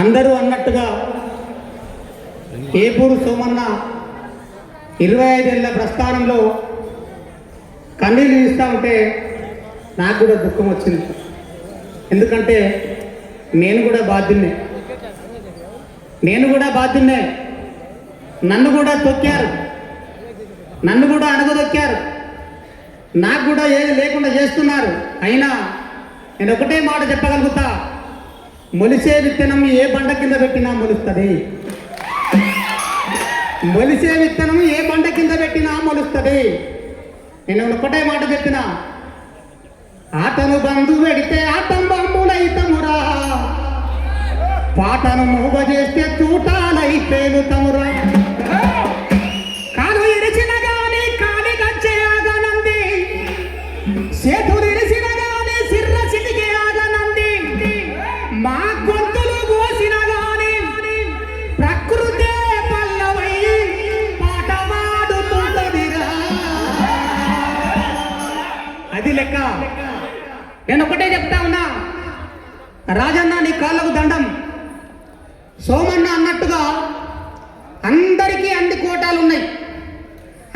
అందరూ అన్నట్టుగా ఏపూరు సోమన్న 25 ఏళ్ల ప్రస్థానంలో కన్నీళ్ళు ఇస్తూ ఉంటే నాకు కూడా దుఃఖం వచ్చింది. ఎందుకంటే నేను కూడా బాధ్యున్నే, నన్ను కూడా తొక్కారు, నన్ను కూడా అణగదొక్కారు, నాకు కూడా ఏది లేకుండా చేస్తున్నారు. అయినా నేను ఒకటే మాట చెప్పగలుగుతా, మొలిసే విత్తనం ఏ బండ కింద పెట్టినా మొలుస్తుంది. మొలిసే విత్తనం ఏ బండ కింద పెట్టినా మొలుస్తుంది. నేను ఒకటే మాట చెప్పిన, ఆటను బంధు పెడితే ఆటం బంబులైతమురా, పాటను మూగ చేస్తే చూటాలైతేలుతమురా. కాలు ఇరిచిన గాని కాలి గచ్చే ఆగనంది, చేతులు ఇరిసిన గాని సిర్ర చిటికే ఆగనంది, మా గొంతులు కోసిన గాని ప్రకృతే పల్లవై పాట మాడుతుంటదిరా. అది లెక్క. నేను ఒకటే చెప్తా ఉన్నా, రాజన్న నీ కాళ్ళకు దండం. సోమన్న అన్నట్టుగా అందరికీ అన్ని కోటాలు ఉన్నాయి,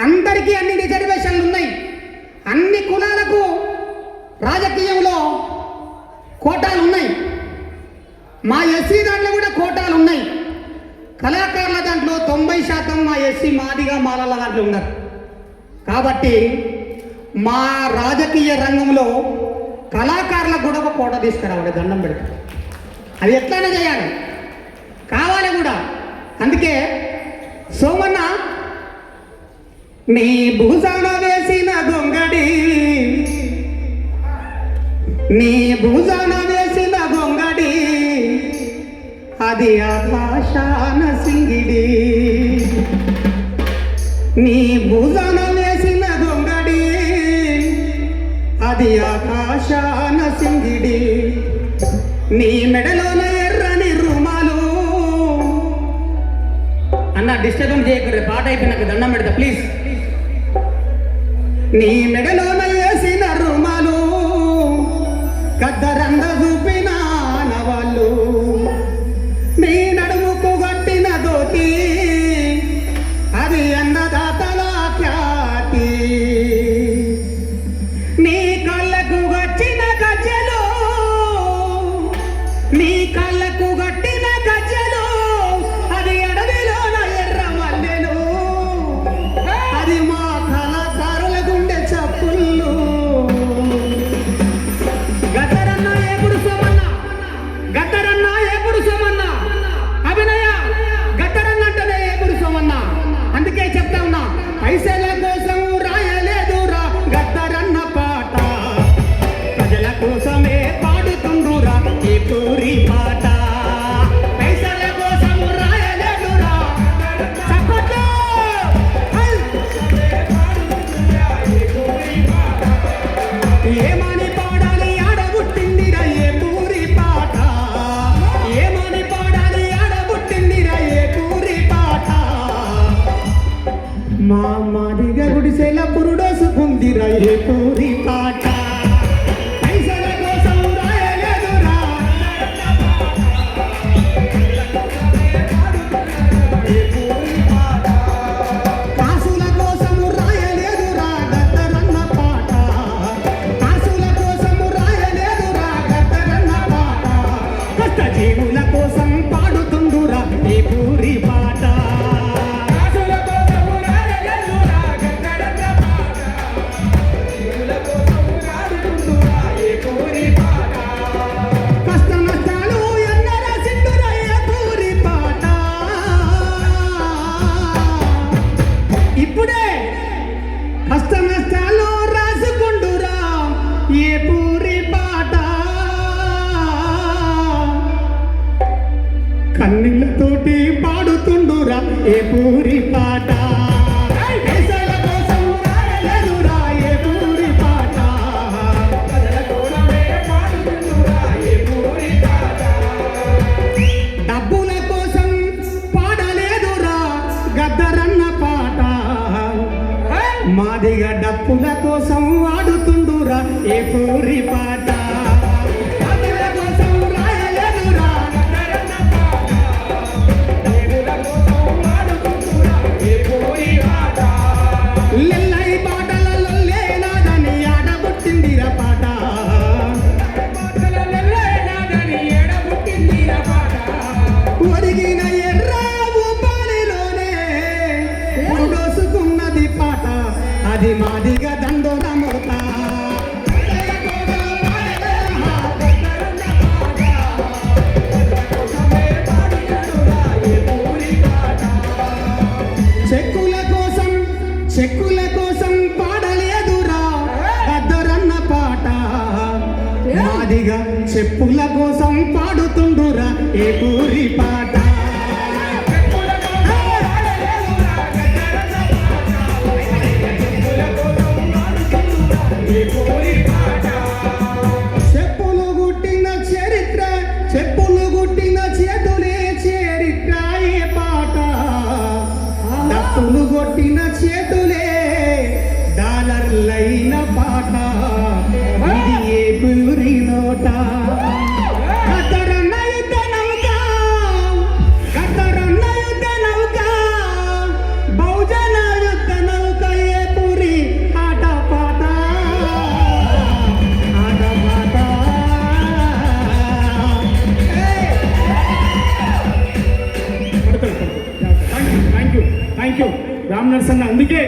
అందరికీ అన్ని రిజర్వేషన్లు ఉన్నాయి, అన్ని కులాలకు రాజకీయంలో కోటాలు ఉన్నాయి. మా ఎస్సీ దాంట్లో కూడా కోటాలు ఉన్నాయి. కళాకారుల దాంట్లో 90% మా ఎస్సీ మాదిగా మాలల దాంట్లో ఉన్నారు. కాబట్టి మా రాజకీయ రంగంలో కళాకారులకు కూడా ఒక కోట తీసుకురావాలి, దండం పెడతాం. అది ఎట్లయినా చేయాలి, కావాలి కూడా. అందుకే సోమన్న నీ భూజాన వేసిన గొంగడి, నీ భూజాన వేసిన గొంగడి, అది ఆకాశాన సింగిడి. నీ భూజాన వేసిన గొంగడి, అది ఆకాశాన సింగిడి. నీ మెడలోన ఎర్రని రుమాలు. అన్న డిస్టర్బెన్స్ చేయకూడదు, పాట అయిపోయినాక దండం పెడతా ప్లీజ్. నీ మెడలోన వేసిన రుమాలు, గద్దరంద చూపిన నవాళ్ళు, నీ నడుముకు కట్టిన దోతి, అది అన్నదాతల ఖ్యాతి. నీ కళ్ళకు గచ్చిన గజ్జలు, నీ కళ్ళకు గట్టిన గజ్జలు, అది అడవిలోన ఎర్ర మల్లెలు, అది మా కళాకారుల గుండె చప్పుళ్ళు. గద్దరన్న ఎప్పుడు సోమన్న, గద్దరన్న ఎప్పుడు సోమన్న, అభినయ గద్దరన్న అంటేనే ఎప్పుడు సోమన్న. అందుకే చెప్తా ఉన్నా, పైసల కోసం రాయలేదురా గద్దరన్న పాట, ప్రజల కోసమే పాడుతుండురా ఈ పూరి పాట. పైసల కోసం రాయలేదురా, చప్పట్లు. ఏమని పాడాలి ఆడబుట్టిందిరా ఏ పూరి పాట, ఏమని పాడాలి ఆడబుట్టిందిరా ఏ పూరి పాట. మా మాదిగ గుడిసెల పురుడోసుకుందిరా ఏ పూరి పాట. పైసల కోసం రాయలేదురా, కాసుల కోసం రాయలేదురా గద్దరన్న పాట, కాసుల కోసం రాయలేదురా గద్దరన్న పాట. కష్ట జీవుల కోసం పాడుతుండురా ఈ పూరి పాట. కాసుల కోసం రాయలేదురా గద్దరన్న పాట, జీవుల కోసం పాడుతుండురా ఈ పూరి పాట. కష్ట నష్టాలు ఎన్నర సిండురా ఏ పూరి పాట. ఇప్పుడే కష్ట నష్టాలు రాసుకుండురా ఏ పూరి పాట. కన్నీళ్ళతోటి పాడుతుండురా ఏ పూరి పాట. పైసల కోసం రాయలేదురా ఏ పూరి పాట, ప్రజల కోసమే పాడుతుండురా ఏ పూరి పాట. డబ్బుల కోసం పాడలేదురా గద్దరన్న పాట, మాదిగ డప్పుల కోసం వాడుతుండురా ఏ పూరి పాట. డబ్బుల కోసం రాయలేదురా గద్దరన్న పాట, అదిగా చెప్పుల కోసం పాడుతుండురా ఏ పూరి పాట. చెప్పులు గుట్టిన చరిత్ర, చెప్పులు గుట్టిన చేతులే చరిత్ర ఏ పాట. డప్పులు కొట్టిన చేతులే డాలర్లైన పాట. ఇది ఏ పూరి నోట. కతరన్న యుద్ధ నౌక, కతరన్న యుద్ధ నౌక, బహుజన యుద్ధ నౌక ఏ పూరి ఆట పాట. ఆట పాట. Thank you Ram Narasanna. అందుకే